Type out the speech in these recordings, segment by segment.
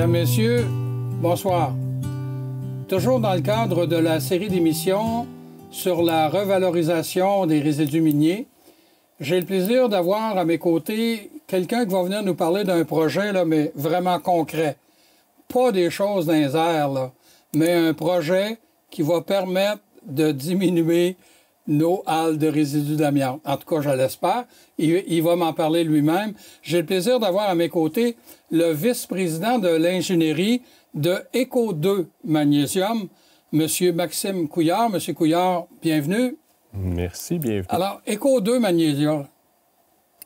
Mesdames, Messieurs, bonsoir. Toujours dans le cadre de la série d'émissions sur la revalorisation des résidus miniers, j'ai le plaisir d'avoir à mes côtés quelqu'un qui va venir nous parler d'un projet, là, mais vraiment concret. Pas des choses dans les airs, là, mais un projet qui va permettre de diminuer nos halles de résidus d'amiante. En tout cas, je l'espère. Il va m'en parler lui-même. J'ai le plaisir d'avoir à mes côtés le vice-président de l'ingénierie de Eco2 Magnésium, M. Maxime Couillard. M. Couillard, bienvenue. Merci, bienvenue. Alors, Eco2 Magnésium,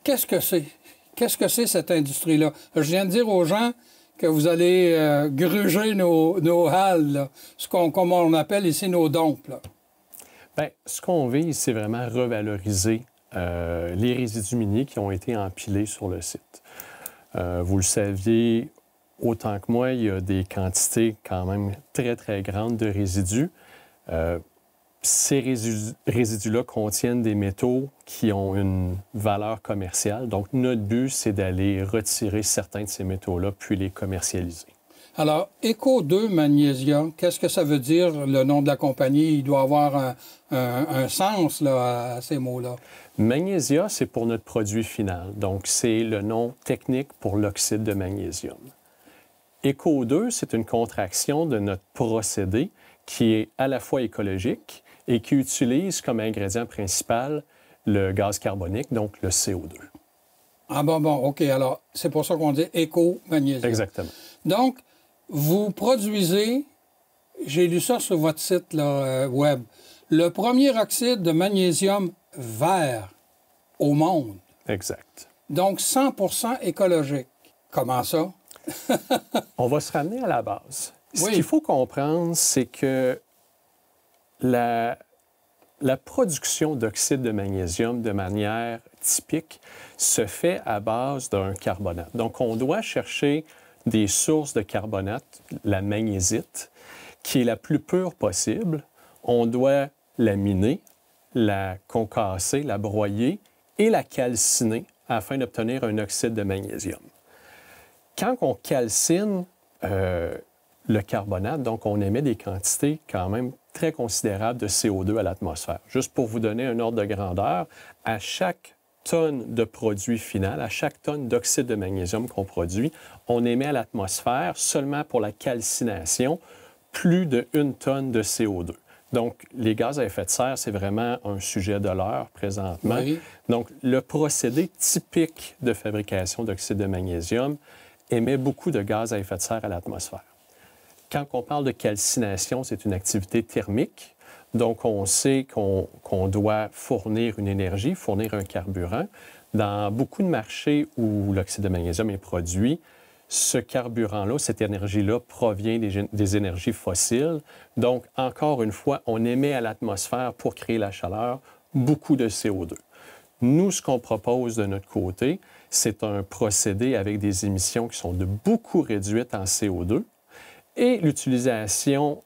qu'est-ce que c'est? Qu'est-ce que c'est cette industrie-là? Je viens de dire aux gens que vous allez gruger nos halles, là, comme on appelle ici nos dompes, là. Bien, ce qu'on vise, c'est vraiment revaloriser les résidus miniers qui ont été empilés sur le site. Vous le saviez autant que moi, il y a des quantités quand même très, très grandes de résidus. Ces résidus-là contiennent des métaux qui ont une valeur commerciale. Donc, notre but, c'est d'aller retirer certains de ces métaux-là puis les commercialiser. Alors, Eco2 Magnésium, qu'est-ce que ça veut dire, le nom de la compagnie? Il doit avoir un sens là, à ces mots-là. Magnésia, c'est pour notre produit final. Donc, c'est le nom technique pour l'oxyde de magnésium. Eco2, c'est une contraction de notre procédé qui est à la fois écologique et qui utilise comme ingrédient principal le gaz carbonique, donc le CO2. Ah bon, OK. Alors, c'est pour ça qu'on dit Eco-Magnésium. Exactement. Donc, vous produisez, j'ai lu ça sur votre site là, web, le premier oxyde de magnésium vert au monde. Exact. Donc, 100% écologique. Comment ça? On va se ramener à la base. Ce Oui. qu'il faut comprendre, c'est que la production d'oxyde de magnésium de manière typique se fait à base d'un carbonate. Donc, on doit chercher des sources de carbonate, la magnésite, qui est la plus pure possible. On doit la miner, la concasser, la broyer et la calciner afin d'obtenir un oxyde de magnésium. Quand on calcine le carbonate, donc on émet des quantités quand même très considérables de CO2 à l'atmosphère. Juste pour vous donner un ordre de grandeur, à chaque tonne de produit final, à chaque tonne d'oxyde de magnésium qu'on produit, on émet à l'atmosphère, seulement pour la calcination, plus de 1 tonne de CO2. Donc, les gaz à effet de serre, c'est vraiment un sujet de l'heure présentement. Oui. Donc, le procédé typique de fabrication d'oxyde de magnésium émet beaucoup de gaz à effet de serre à l'atmosphère. Quand on parle de calcination, c'est une activité thermique. Donc, on sait qu'on doit fournir une énergie, fournir un carburant. Dans beaucoup de marchés où l'oxyde de magnésium est produit, ce carburant-là, cette énergie-là provient des énergies fossiles. Donc, encore une fois, on émet à l'atmosphère pour créer la chaleur beaucoup de CO2. Nous, ce qu'on propose de notre côté, c'est un procédé avec des émissions qui sont de beaucoup réduites en CO2 et l'utilisation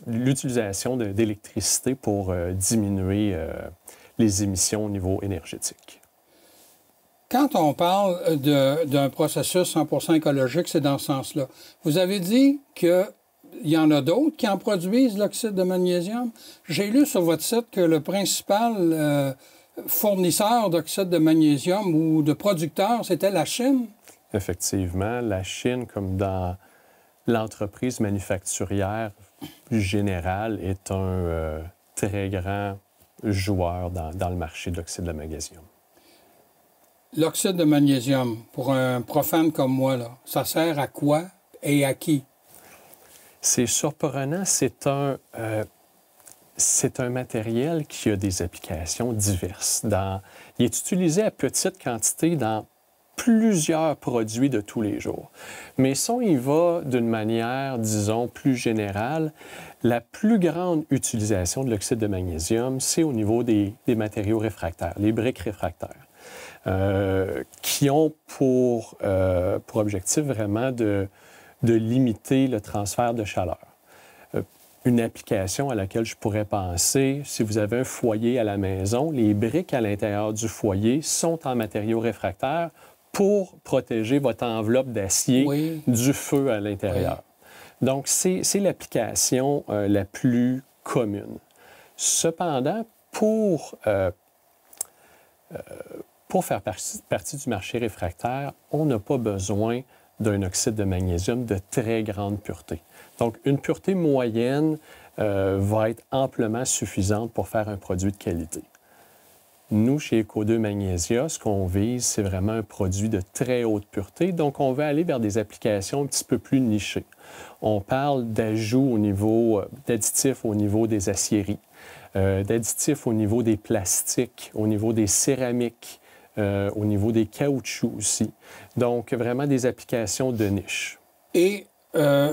l'utilisation d'électricité pour diminuer les émissions au niveau énergétique. Quand on parle d'un processus 100% écologique, c'est dans ce sens-là. Vous avez dit qu'il y en a d'autres qui en produisent l'oxyde de magnésium. J'ai lu sur votre site que le principal fournisseur d'oxyde de magnésium ou de producteur, c'était la Chine. Effectivement, la Chine, comme dans l'entreprise manufacturière générale, est un très grand joueur dans le marché de l'oxyde de magnésium. L'oxyde de magnésium, pour un profane comme moi, là, ça sert à quoi et à qui? C'est surprenant. C'est un matériel qui a des applications diverses. Il est utilisé à petite quantité dans plusieurs produits de tous les jours. Mais si on y va d'une manière, disons, plus générale, la plus grande utilisation de l'oxyde de magnésium, c'est au niveau des matériaux réfractaires, les briques réfractaires, qui ont pour objectif vraiment de limiter le transfert de chaleur. Une application à laquelle je pourrais penser, si vous avez un foyer à la maison, les briques à l'intérieur du foyer sont en matériaux réfractaires pour protéger votre enveloppe d'acier du feu à l'intérieur. Oui. Donc, c'est l'application la plus commune. Cependant, pour faire partie du marché réfractaire, on n'a pas besoin d'un oxyde de magnésium de très grande pureté. Donc, une pureté moyenne va être amplement suffisante pour faire un produit de qualité. Nous, chez Eco2 Magnésia, ce qu'on vise, c'est vraiment un produit de très haute pureté. Donc, on va aller vers des applications un petit peu plus nichées. On parle d'ajouts au niveau, d'additifs au niveau des aciéries, d'additifs au niveau des plastiques, au niveau des céramiques, au niveau des caoutchoucs aussi. Donc, vraiment des applications de niche. Et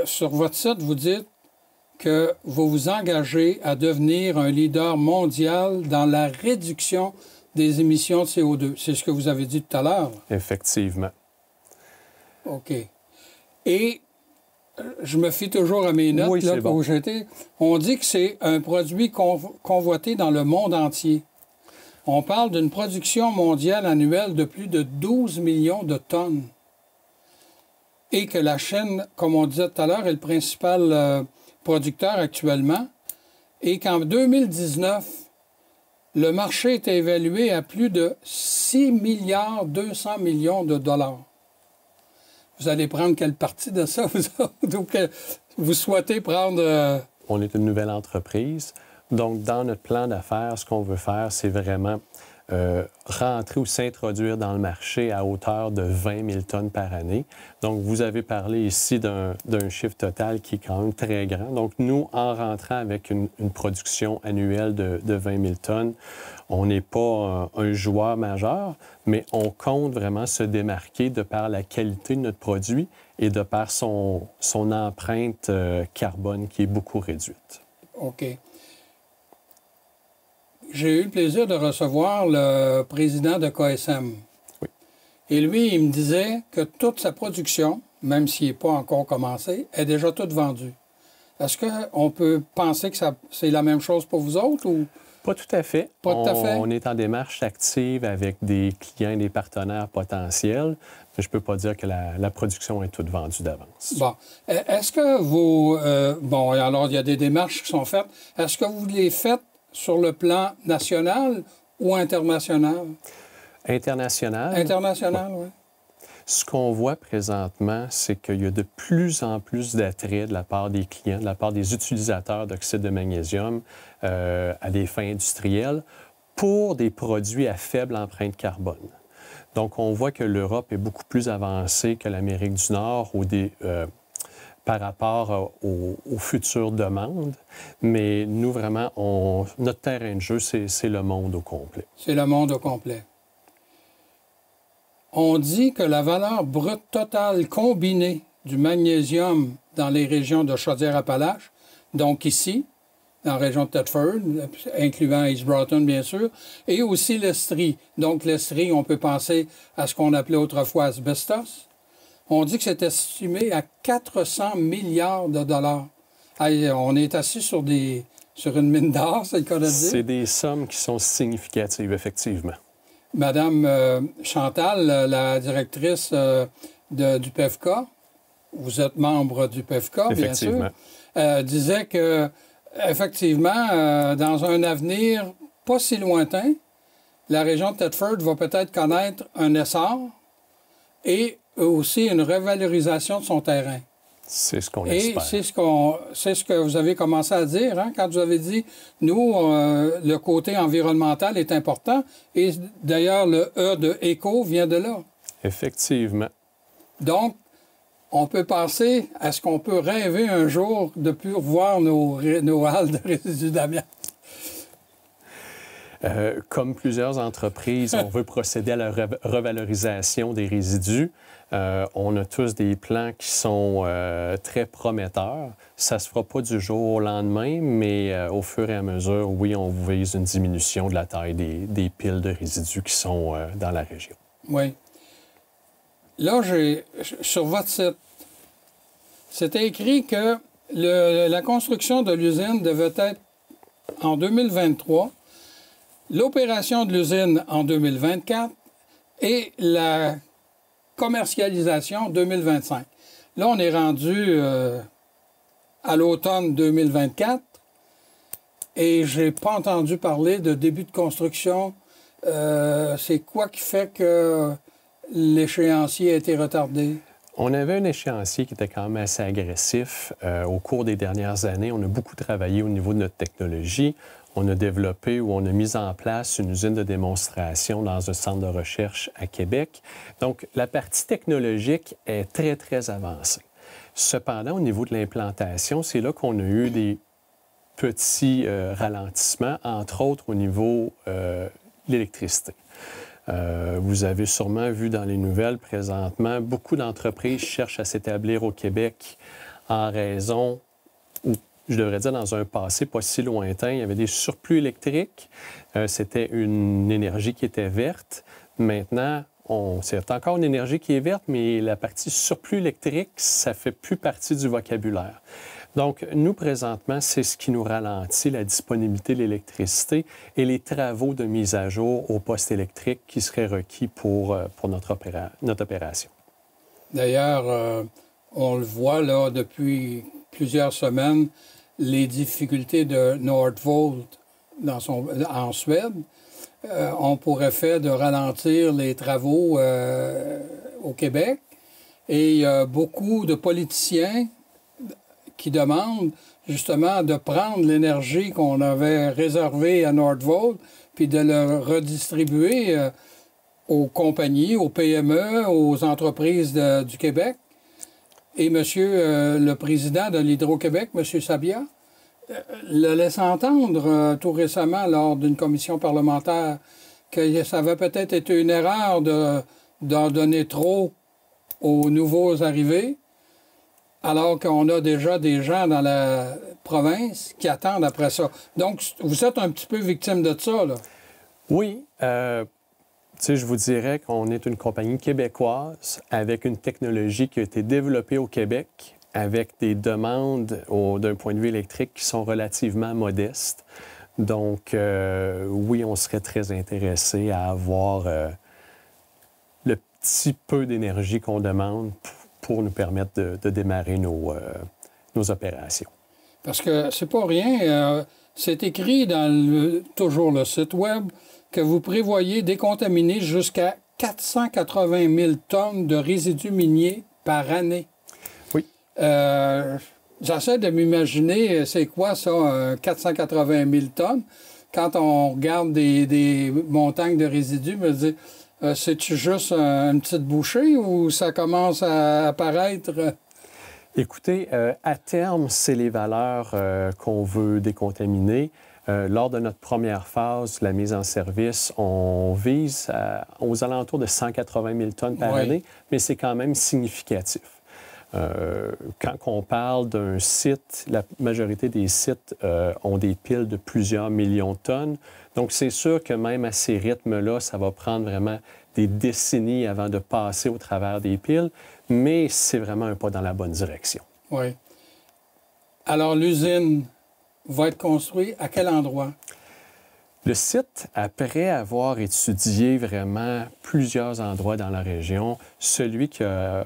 sur votre site, vous dites que vous vous engagez à devenir un leader mondial dans la réduction des émissions de CO2. C'est ce que vous avez dit tout à l'heure. Effectivement. OK. Et je me fie toujours à mes notes. Oui, là, bon. On dit que c'est un produit convoité dans le monde entier. On parle d'une production mondiale annuelle de plus de 12 millions de tonnes. Et que la Chine, comme on disait tout à l'heure, est le principal producteur actuellement. Et qu'en 2019, le marché était évalué à plus de 6 milliards 200 millions de dollars. Vous allez prendre quelle partie de ça? Vous souhaitez prendre... On est une nouvelle entreprise. Donc, dans notre plan d'affaires, ce qu'on veut faire, c'est vraiment rentrer ou s'introduire dans le marché à hauteur de 20 000 tonnes par année. Donc, vous avez parlé ici d'un chiffre total qui est quand même très grand. Donc, nous, en rentrant avec une production annuelle de 20 000 tonnes, on n'est pas un joueur majeur, mais on compte vraiment se démarquer de par la qualité de notre produit et de par son empreinte carbone qui est beaucoup réduite. OK. J'ai eu le plaisir de recevoir le président de KSM. Oui. Et lui, il me disait que toute sa production, même s'il n'est pas encore commencé, est déjà toute vendue. Est-ce qu'on peut penser que c'est la même chose pour vous autres ou... Pas tout à fait. Pas tout à fait. On est en démarche active avec des clients et des partenaires potentiels, mais je ne peux pas dire que la production est toute vendue d'avance. Bon. Est-ce que vous... bon, alors, il y a des démarches qui sont faites. Est-ce que vous les faites sur le plan national ou international? International. International, oui. Ce qu'on voit présentement, c'est qu'il y a de plus en plus d'attrait de la part des clients, de la part des utilisateurs d'oxyde de magnésium à des fins industrielles pour des produits à faible empreinte carbone. Donc, on voit que l'Europe est beaucoup plus avancée que l'Amérique du Nord par rapport aux futures demandes. Mais nous, vraiment, notre terrain de jeu, c'est le monde au complet. C'est le monde au complet. On dit que la valeur brute totale combinée du magnésium dans les régions de Chaudière-Appalaches, donc ici, dans la région de Thetford, incluant East Broughton, bien sûr, et aussi l'Estrie. Donc, l'Estrie, on peut penser à ce qu'on appelait autrefois asbestos. On dit que c'est estimé à 400 milliards de dollars. On est assis sur une mine d'or, c'est le cas de dire. C'est des sommes qui sont significatives, effectivement. Madame Chantal, la directrice du PEFCA, vous êtes membre du PEFCA, bien sûr, disait que, effectivement, dans un avenir pas si lointain, la région de Thetford va peut-être connaître un essor et aussi une revalorisation de son terrain. C'est ce qu'on espère. Et c'est ce que vous avez commencé à dire, hein, quand vous avez dit, nous, le côté environnemental est important. Et d'ailleurs, le E de éco vient de là. Effectivement. Donc, on peut penser à ce qu'on peut rêver un jour de plus revoir nos halles de résidus d'amiante. Comme plusieurs entreprises, on veut procéder à la revalorisation des résidus. On a tous des plans qui sont très prometteurs. Ça ne se fera pas du jour au lendemain, mais au fur et à mesure, oui, on vise une diminution de la taille des piles de résidus qui sont dans la région. Oui. Là, sur votre site, c'était écrit que La construction de l'usine devait être en 2023, l'opération de l'usine en 2024 et la commercialisation 2025. Là, on est rendu à l'automne 2024 et je n'ai pas entendu parler de début de construction. C'est quoi qui fait que l'échéancier a été retardé? On avait un échéancier qui était quand même assez agressif. Au cours des dernières années, on a beaucoup travaillé au niveau de notre technologie. On a développé ou on a mis en place une usine de démonstration dans un centre de recherche à Québec. Donc, la partie technologique est très, très avancée. Cependant, au niveau de l'implantation, c'est là qu'on a eu des petits ralentissements, entre autres au niveau de l'électricité. Vous avez sûrement vu dans les nouvelles présentement, beaucoup d'entreprises cherchent à s'établir au Québec en raison, ou je devrais dire dans un passé pas si lointain, il y avait des surplus électriques. C'était une énergie qui était verte. Maintenant, c'est encore une énergie qui est verte, mais la partie surplus électrique, ça ne fait plus partie du vocabulaire. Donc, nous, présentement, c'est ce qui nous ralentit, la disponibilité de l'électricité et les travaux de mise à jour au poste électrique qui seraient requis pour notre opération. D'ailleurs, on le voit là depuis plusieurs semaines, les difficultés de Nordvolt en Suède ont pour effet de ralentir les travaux au Québec. Et il y a beaucoup de politiciens qui demandent justement de prendre l'énergie qu'on avait réservée à Nordvolt puis de le redistribuer aux compagnies, aux PME, aux entreprises du Québec. Et monsieur le président de l'Hydro-Québec, M. Sabia, le laisse entendre tout récemment lors d'une commission parlementaire que ça avait peut-être été une erreur d'en donner trop aux nouveaux arrivés, alors qu'on a déjà des gens dans la province qui attendent après ça. Donc, vous êtes un petit peu victime de ça, là. Oui. Je vous dirais qu'on est une compagnie québécoise avec une technologie qui a été développée au Québec, avec des demandes d'un point de vue électrique qui sont relativement modestes. Donc, oui, on serait très intéressé à avoir le petit peu d'énergie qu'on demande pour nous permettre de démarrer nos opérations. Parce que c'est pas rien. C'est écrit dans toujours le site Web que vous prévoyez décontaminer jusqu'à 480 000 tonnes de résidus miniers par année. Oui. J'essaie de m'imaginer, c'est quoi ça, 480 000 tonnes? Quand on regarde des montagnes de résidus, me dit, c'est-tu juste une petite bouchée ou ça commence à apparaître? Écoutez, à terme, c'est les valeurs qu'on veut décontaminer. Lors de notre première phase, la mise en service, on vise aux alentours de 180 000 tonnes par année, mais c'est quand même significatif. Quand on parle d'un site, la majorité des sites ont des piles de plusieurs millions de tonnes. Donc, c'est sûr que même à ces rythmes-là, ça va prendre vraiment des décennies avant de passer au travers des piles, mais c'est vraiment un pas dans la bonne direction. Oui. Alors, l'usine va être construite à quel endroit? Le site, après avoir étudié vraiment plusieurs endroits dans la région, celui qui a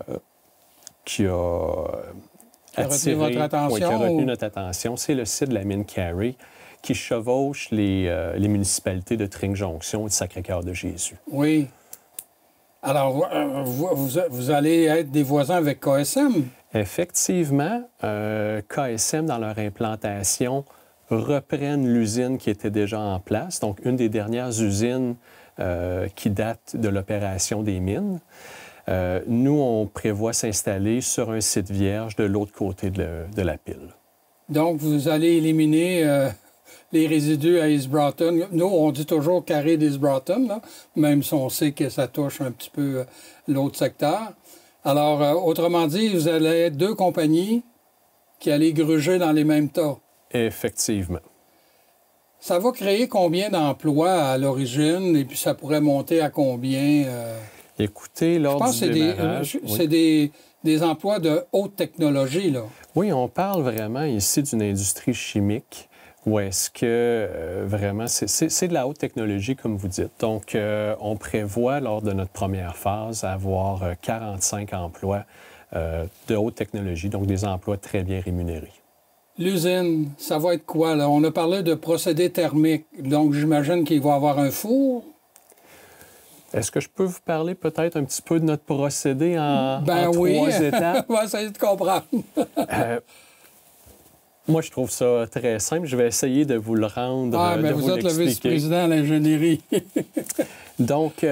attiré votre attention, qui a retenu notre attention, c'est le site de la mine Carey qui chevauche les municipalités de Tring-Jonction et de Sacré-Cœur-de-Jésus. Oui. Alors, vous allez être des voisins avec KSM? Effectivement, KSM, dans leur implantation, reprennent l'usine qui était déjà en place, donc une des dernières usines qui date de l'opération des mines. Nous, on prévoit s'installer sur un site vierge de l'autre côté de la pile. Donc, vous allez éliminer les résidus à East Broughton. Nous, on dit toujours carré d'East Broughton, là, même si on sait que ça touche un petit peu l'autre secteur. Alors, autrement dit, vous allez être deux compagnies qui allaient gruger dans les mêmes tas. Effectivement. Ça va créer combien d'emplois à l'origine et puis ça pourrait monter à combien? Écoutez, Je lors pense du que démarrage... c'est des emplois de haute technologie, là. Oui, on parle vraiment ici d'une industrie chimique où est-ce que vraiment, c'est de la haute technologie, comme vous dites. Donc, on prévoit, lors de notre première phase, avoir 45 emplois de haute technologie, donc des emplois très bien rémunérés. L'usine, ça va être quoi, là? On a parlé de procédés thermiques, donc j'imagine qu'il va y avoir un four. Est-ce que je peux vous parler peut-être un petit peu de notre procédé en Oui. 3 étapes? On va essayer de comprendre. Moi, je trouve ça très simple. Je vais essayer de vous le rendre, mais de vous vous êtes le l'expliquer. vice-président de l'ingénierie. Donc,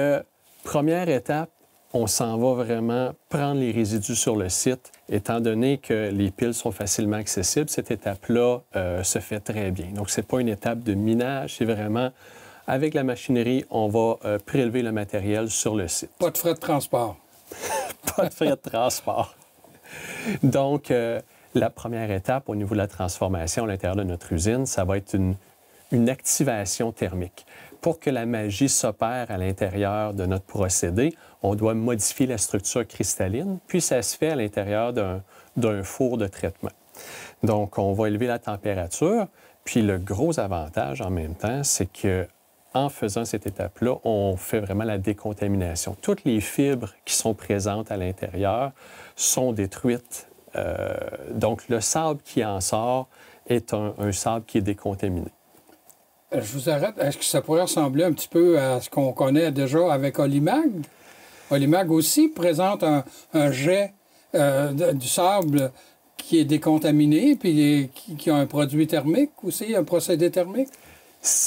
première étape, on s'en va vraiment prendre les résidus sur le site. Étant donné que les piles sont facilement accessibles, cette étape-là se fait très bien. Donc, ce n'est pas une étape de minage, c'est vraiment, avec la machinerie, on va prélever le matériel sur le site. Pas de frais de transport. Pas de frais de transport. Donc, la première étape au niveau de la transformation à l'intérieur de notre usine, ça va être une activation thermique. Pour que la magie s'opère à l'intérieur de notre procédé, on doit modifier la structure cristalline, puis ça se fait à l'intérieur d'un four de traitement. Donc, on va élever la température, puis le gros avantage en même temps, c'est que en faisant cette étape-là, on fait vraiment la décontamination. Toutes les fibres qui sont présentes à l'intérieur sont détruites. Donc, le sable qui en sort est un sable qui est décontaminé. Je vous arrête. Est-ce que ça pourrait ressembler un petit peu à ce qu'on connaît déjà avec Olimag? Olimag aussi présente un jet du sable qui est décontaminé, puis qui a un produit thermique aussi, un procédé thermique?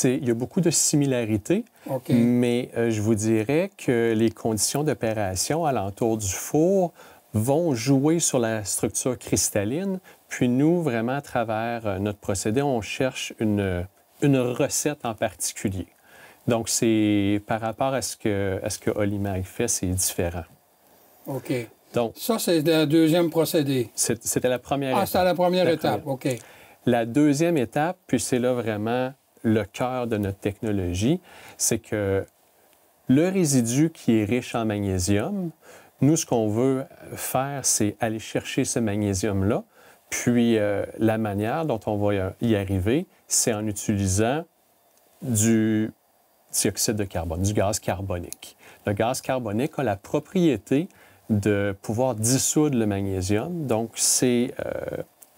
Il y a beaucoup de similarités, mais je vous dirais que les conditions d'opération alentour du four vont jouer sur la structure cristalline. Puis nous, vraiment, à travers notre procédé, on cherche une recette en particulier. Donc, c'est par rapport à ce que Olimag fait, c'est différent. OK. Donc, ça, c'est le deuxième procédé. C'était la première étape. Ah, c'était la première étape, OK. La deuxième étape, puis c'est là vraiment le cœur de notre technologie, c'est que le résidu qui est riche en magnésium, nous, ce qu'on veut faire, c'est aller chercher ce magnésium-là, puis la manière dont on va y arriver, c'est en utilisant du dioxyde de carbone, du gaz carbonique. Le gaz carbonique a la propriété de pouvoir dissoudre le magnésium. Donc,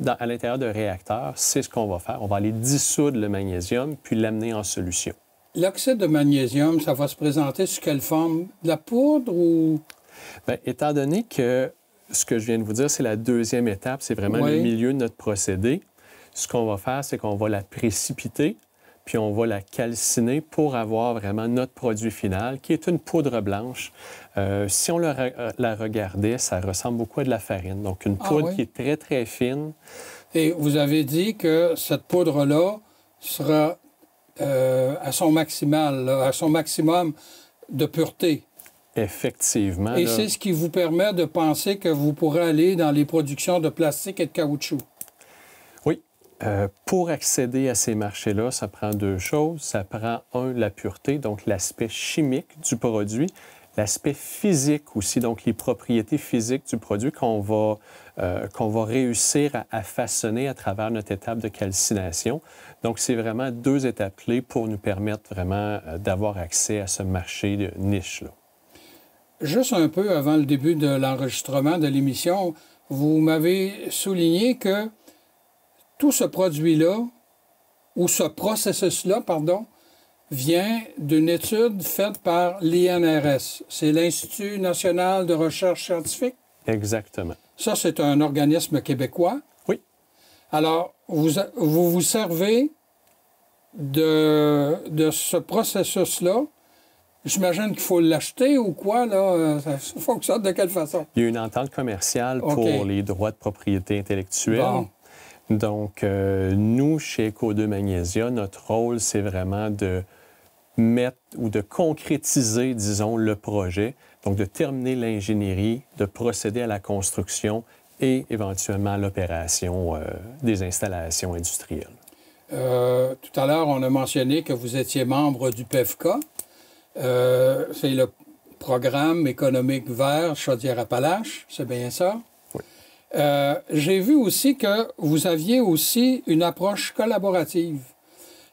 à l'intérieur de réacteurs, c'est ce qu'on va faire. On va aller dissoudre le magnésium puis l'amener en solution. L'oxyde de magnésium, ça va se présenter sous quelle forme? De la poudre ou... Bien, étant donné que ce que je viens de vous dire, c'est la deuxième étape, c'est vraiment le milieu de notre procédé, ce qu'on va faire, c'est qu'on va la précipiter, puis on va la calciner pour avoir vraiment notre produit final, qui est une poudre blanche. Si on la regardait, ça ressemble beaucoup à de la farine. Donc, une poudre qui est très, très fine. Et vous avez dit que cette poudre-là sera à son maximal, là, à son maximum de pureté. Effectivement. Et c'est ce qui vous permet de penser que vous pourrez aller dans les productions de plastique et de caoutchouc. Oui. Pour accéder à ces marchés-là, ça prend deux choses. Ça prend, la pureté, donc l'aspect chimique du produit, l'aspect physique aussi, donc les propriétés physiques du produit qu'on va réussir à façonner à travers notre étape de calcination. Donc, c'est vraiment deux étapes clés pour nous permettre vraiment d'avoir accès à ce marché de niche-là. Juste un peu avant le début de l'enregistrement de l'émission, vous m'avez souligné que tout ce produit-là, ou ce processus-là, pardon, vient d'une étude faite par l'INRS. C'est l'Institut national de recherche scientifique? Exactement. Ça, c'est un organisme québécois? Oui. Alors, vous servez de ce processus-là. J'imagine qu'il faut l'acheter ou quoi, là? Ça fonctionne de quelle façon? Il y a une entente commerciale pour les droits de propriété intellectuelle. Bon. Donc, nous, chez Eco2 Magnésia, notre rôle, c'est vraiment de mettre ou de concrétiser, disons, le projet. Donc, de terminer l'ingénierie, de procéder à la construction et éventuellement à l'opération des installations industrielles. Tout à l'heure, on a mentionné que vous étiez membre du PEFCA. C'est le programme économique vert Chaudière-Appalaches, c'est bien ça? Oui. J'ai vu aussi que vous aviez aussi une approche collaborative.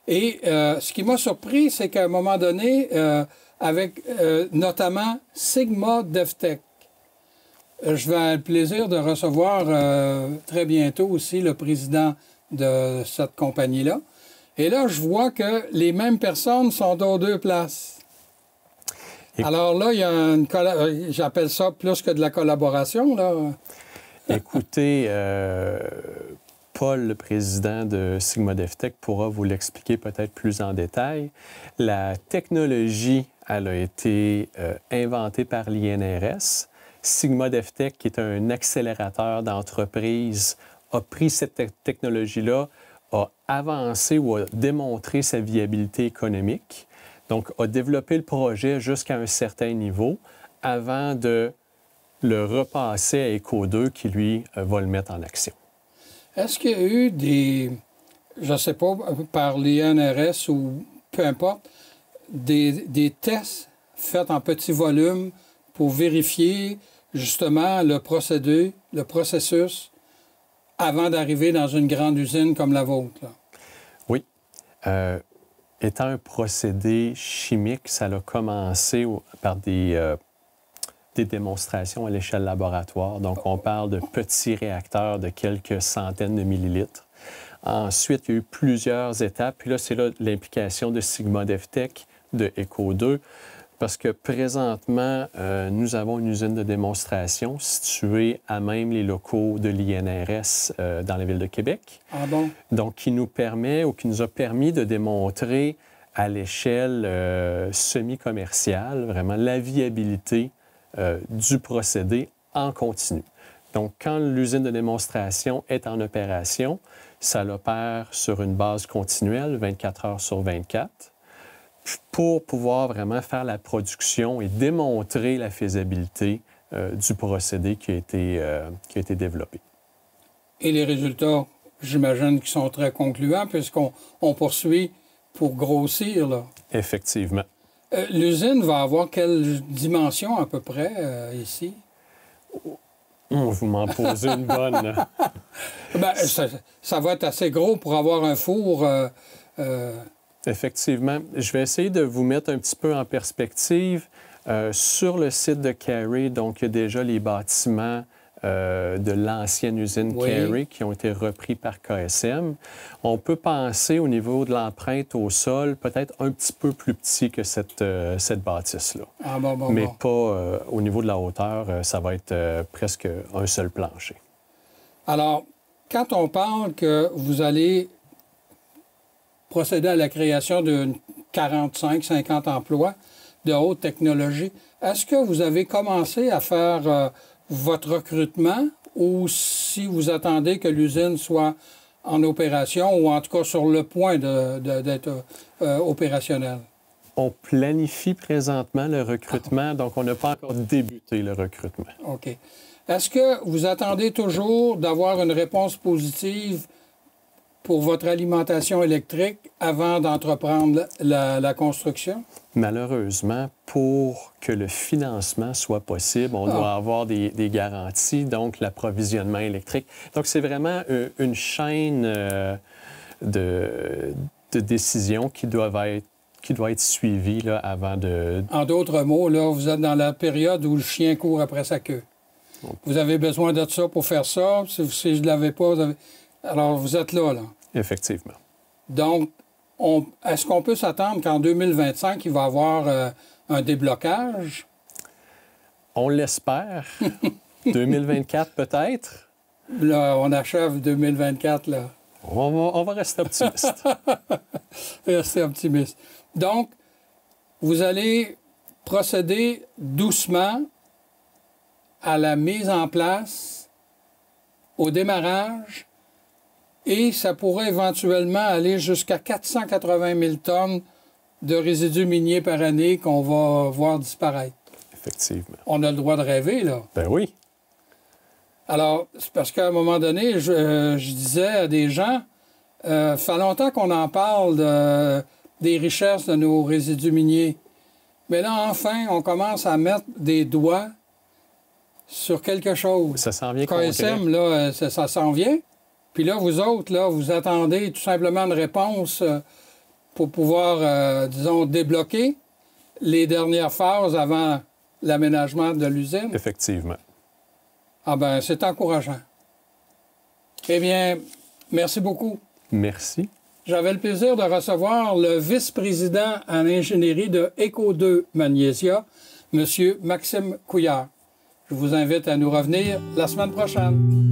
Et ce qui m'a surpris, c'est qu'à un moment donné, avec notamment Sigma DevTech, je vais avoir le plaisir de recevoir très bientôt aussi le président de cette compagnie-là. Et là, je vois que les mêmes personnes sont dans deux places. Alors là, il y a j'appelle ça plus que de la collaboration, là. Écoutez, Paul, le président de Sigma DevTech, pourra vous l'expliquer peut-être plus en détail. La technologie, elle a été inventée par l'INRS. Sigma DevTech, qui est un accélérateur d'entreprise, a pris cette technologie-là, a avancé ou a démontré sa viabilité économique, donc a développé le projet jusqu'à un certain niveau avant de le repasser à Eco2 qui, lui, va le mettre en action. Est-ce qu'il y a eu des, je ne sais pas, par l'INRS ou peu importe, des tests faits en petit volume pour vérifier justement le procédé, le processus, avant d'arriver dans une grande usine comme la vôtre? Là? Oui. Étant un procédé chimique, ça a commencé par des démonstrations à l'échelle laboratoire. Donc, on parle de petits réacteurs de quelques centaines de millilitres. Ensuite, il y a eu plusieurs étapes. Puis là, c'est là l'implication de Sigma DevTech, de Eco2, parce que présentement, nous avons une usine de démonstration située à même les locaux de l'INRS dans la ville de Québec. Ah bon? Donc, qui nous permet ou qui nous a permis de démontrer à l'échelle semi-commerciale vraiment la viabilité du procédé en continu. Donc, quand l'usine de démonstration est en opération, ça l'opère sur une base continuelle, 24 heures sur 24, pour pouvoir vraiment faire la production et démontrer la faisabilité du procédé qui a été développé. Et les résultats, j'imagine qu'ils sont très concluants puisqu'on poursuit pour grossir, là. Effectivement. L'usine va avoir quelle dimension à peu près ici? Vous m'en posez une bonne. Bien, ça va être assez gros pour avoir un four. Effectivement. Je vais essayer de vous mettre un petit peu en perspective. Sur le site de Carey, donc, il y a déjà les bâtiments de l'ancienne usine Carey qui ont été repris par KSM. On peut penser au niveau de l'empreinte au sol, peut-être un petit peu plus petit que cette bâtisse-là. Ah, bon, mais pas au niveau de la hauteur, ça va être presque un seul plancher. Alors, quand on parle que vous allez procéder à la création de 45-50 emplois de haute technologie, est-ce que vous avez commencé à faire votre recrutement ou si vous attendez que l'usine soit en opération ou en tout cas sur le point d'être opérationnelle? On planifie présentement le recrutement, donc on n'a pas encore débuté le recrutement. OK. Est-ce que vous attendez toujours d'avoir une réponse positive pour votre alimentation électrique avant d'entreprendre la construction? Malheureusement, pour que le financement soit possible, on doit avoir des garanties, donc l'approvisionnement électrique. Donc, c'est vraiment une chaîne de décisions qui doit être suivie là, avant de... En d'autres mots, là, vous êtes dans la période où le chien court après sa queue. Vous avez besoin de ça pour faire ça. Si je ne l'avais pas, alors vous êtes là, là. Effectivement. Donc, est-ce qu'on peut s'attendre qu'en 2025, il va y avoir un déblocage? On l'espère. 2024 peut-être. Là, on achève 2024, là. On va rester optimiste. Rester optimiste. Donc, vous allez procéder doucement à la mise en place, au démarrage, et ça pourrait éventuellement aller jusqu'à 480 000 tonnes de résidus miniers par année qu'on va voir disparaître. Effectivement. On a le droit de rêver, là. Ben oui. Alors, c'est parce qu'à un moment donné, je disais à des gens, fait longtemps qu'on en parle des richesses de nos résidus miniers. Mais là, enfin, on commence à mettre des doigts sur quelque chose. Ça s'en vient concret. KSM, là, ça s'en vient. Puis là, vous autres, là, vous attendez tout simplement une réponse pour pouvoir, disons, débloquer les dernières phases avant l'aménagement de l'usine. Effectivement. Ah ben, c'est encourageant. Eh bien, merci beaucoup. Merci. J'avais le plaisir de recevoir le vice-président en ingénierie de Eco2 Magnesia, M. Maxime Couillard. Je vous invite à nous revenir la semaine prochaine.